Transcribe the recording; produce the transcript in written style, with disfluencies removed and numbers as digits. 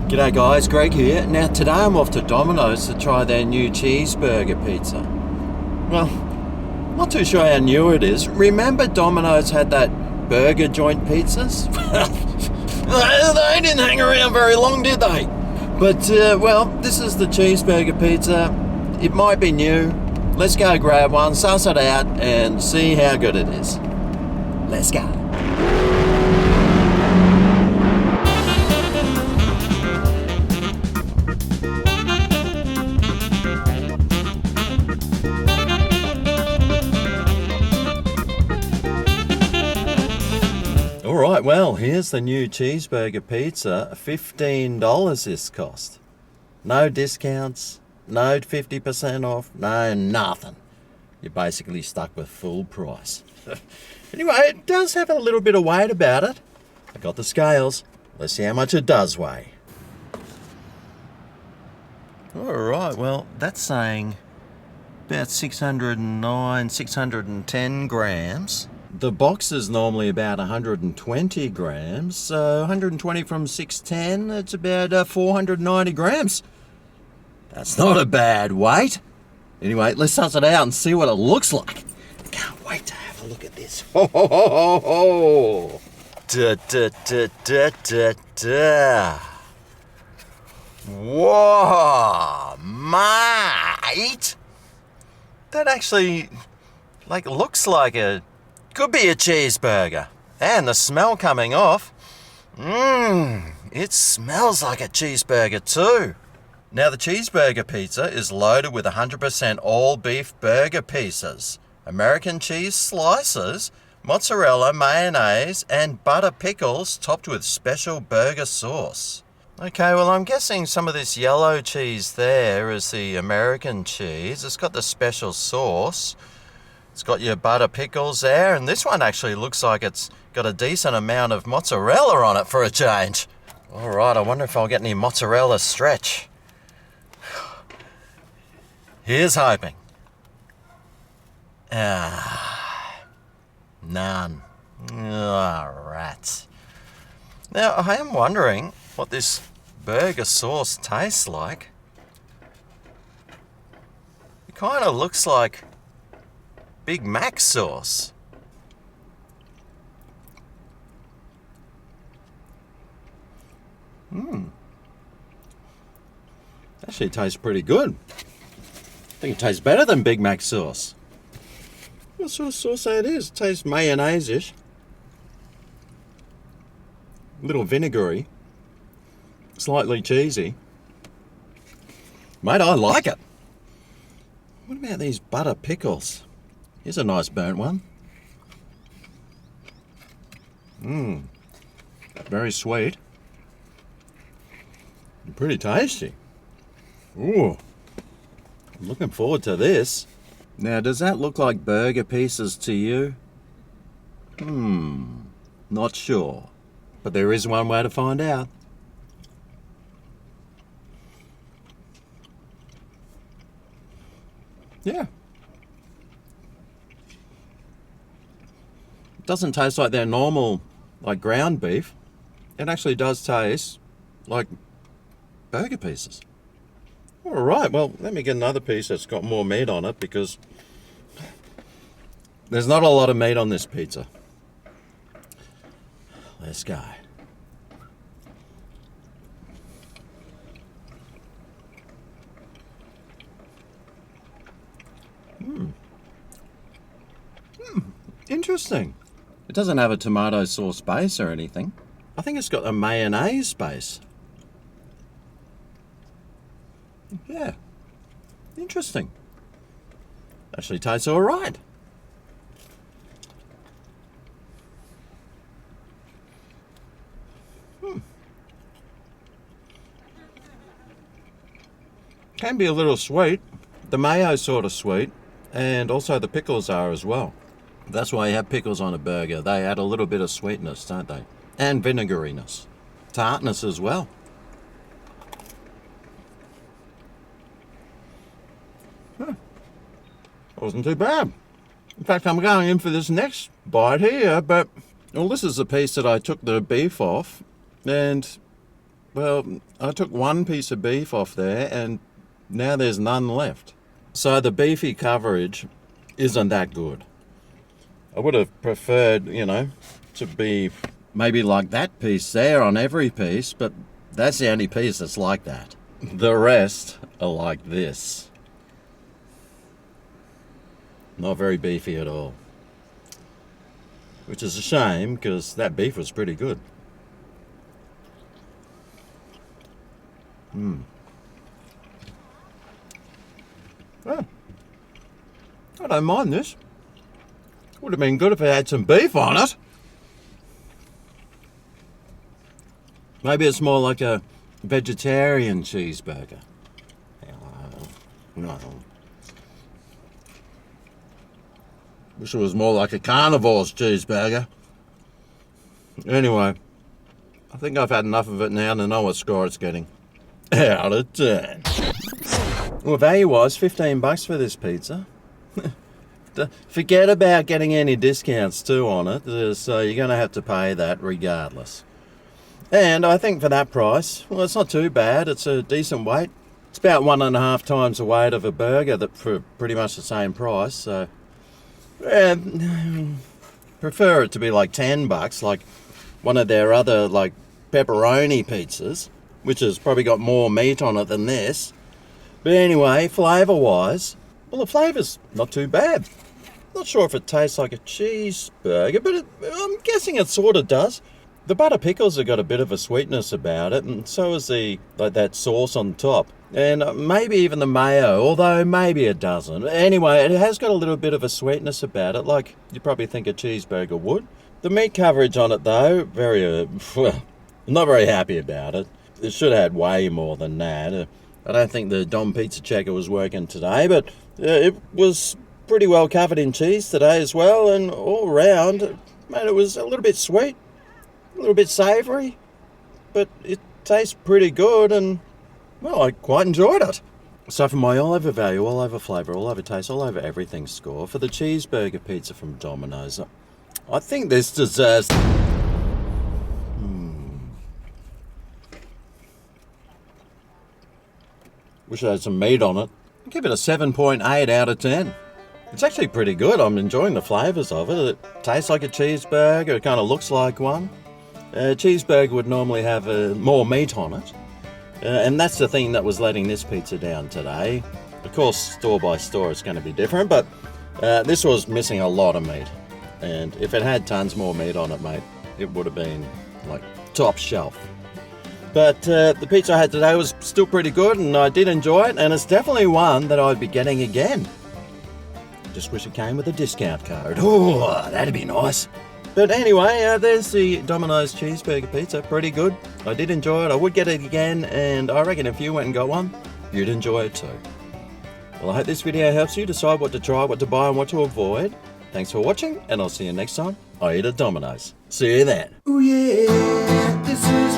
G'day guys, Greg here. Now today I'm off to Domino's to try their new cheeseburger pizza. Well, not too sure how new it is. Remember Domino's had that burger joint pizzas? They didn't hang around very long, did they? But, well, this is the cheeseburger pizza. It might be new. Let's go grab one, suss it out, and see how good it is. Let's go. Alright, well, here's the new cheeseburger pizza. $15 this cost. No discounts, no 50% off, no nothing. You're basically stuck with full price. Anyway, it does have a little bit of weight about it. I got the scales. Let's see how much it does weigh. Alright, well, that's saying about 609, 610 grams. The box is normally about 120 grams, so 120 from 610, it's about 490 grams. That's not a bad weight. Anyway, let's suss it out and see what it looks like. Can't wait to have a look at this. Ho, ho, ho, ho, ho. Da, da, da, da, da, da. Whoa, mate. That actually, looks like could be a cheeseburger. And the smell coming off, it smells like a cheeseburger too. Now the cheeseburger pizza is loaded with 100% all beef burger pieces, American cheese slices, mozzarella, mayonnaise, and butter pickles topped with special burger sauce. Okay, well I'm guessing some of this yellow cheese there is the American cheese. It's got the special sauce. It's got your butter pickles there, and this one actually looks like it's got a decent amount of mozzarella on it for a change. All right, I wonder if I'll get any mozzarella stretch. Here's hoping. None. Rats. Now, I am wondering what this burger sauce tastes like. It kind of looks like Big Mac sauce. Actually tastes pretty good. I think it tastes better than Big Mac sauce. What sort of sauce it is? It tastes mayonnaise-ish. A little vinegary. Slightly cheesy. Mate, I like it. What about these butter pickles? Here's a nice burnt one. Very sweet. And pretty tasty. Ooh. I'm looking forward to this. Now, does that look like burger pieces to you? Not sure. But there is one way to find out. Yeah. It doesn't taste like their normal, ground beef. It actually does taste like burger pieces. All right, well, let me get another piece that's got more meat on it because there's not a lot of meat on this pizza. Let's go. Interesting. It doesn't have a tomato sauce base or anything. I think it's got a mayonnaise base. Yeah. Interesting. Actually tastes all right. Can be a little sweet. The mayo's sort of sweet, and also the pickles are as well. That's why you have pickles on a burger. They add a little bit of sweetness, don't they? And vinegariness. Tartness as well. Wasn't too bad. In fact, I'm going in for this next bite here, but, well, this is the piece that I took the beef off, and Well, I took one piece of beef off there and now there's none left. So the beefy coverage isn't that good. I would have preferred, to be maybe like that piece there on every piece, but that's the only piece that's like that. The rest are like this. Not very beefy at all. Which is a shame, because that beef was pretty good. Well, I don't mind this. Would have been good if it had some beef on it. Maybe it's more like a vegetarian cheeseburger. No. Wish it was more like a carnivore's cheeseburger. Anyway, I think I've had enough of it now to know what score it's getting. Out of 10. Well, value-wise, $15 for this pizza. Forget about getting any discounts too on it, so you're going to have to pay that regardless. And I think for that price, well, it's not too bad. It's a decent weight. It's about 1.5 times the weight of a burger that for pretty much the same price. So, prefer it to be like $10, like one of their other like pepperoni pizzas, which has probably got more meat on it than this. But anyway, flavour-wise, well, the flavour's not too bad. Not sure if it tastes like a cheeseburger, but I'm guessing it sort of does. The butter pickles have got a bit of a sweetness about it, and so is that sauce on top. And maybe even the mayo, although maybe it doesn't. Anyway, it has got a little bit of a sweetness about it, like you probably think a cheeseburger would. The meat coverage on it, though, not very happy about it. It should have had way more than that. I don't think the Dom Pizza Checker was working today, but it was pretty well covered in cheese today as well, and all round, man, it was a little bit sweet, a little bit savoury, but it tastes pretty good, and, well, I quite enjoyed it. So for my all over value, all over flavour, all over taste, all over everything score, for the cheeseburger pizza from Domino's, I think this deserves... Wish I had some meat on it. I'll give it a 7.8 out of 10. It's actually pretty good. I'm enjoying the flavours of it. It tastes like a cheeseburger. It kind of looks like one. A cheeseburger would normally have more meat on it. And that's the thing that was letting this pizza down today. Of course, store by store it's going to be different, but this was missing a lot of meat. And if it had tons more meat on it, mate, it would have been like top shelf. But the pizza I had today was still pretty good, and I did enjoy it, and it's definitely one that I'd be getting again. Just wish it came with a discount code. Oh, that'd be nice. But anyway, there's the Domino's cheeseburger pizza. Pretty good. I did enjoy it. I would get it again, and I reckon if you went and got one, you'd enjoy it too. Well, I hope this video helps you decide what to try, what to buy, and what to avoid. Thanks for watching, and I'll see you next time I eat at Domino's. See you then. Ooh yeah, this is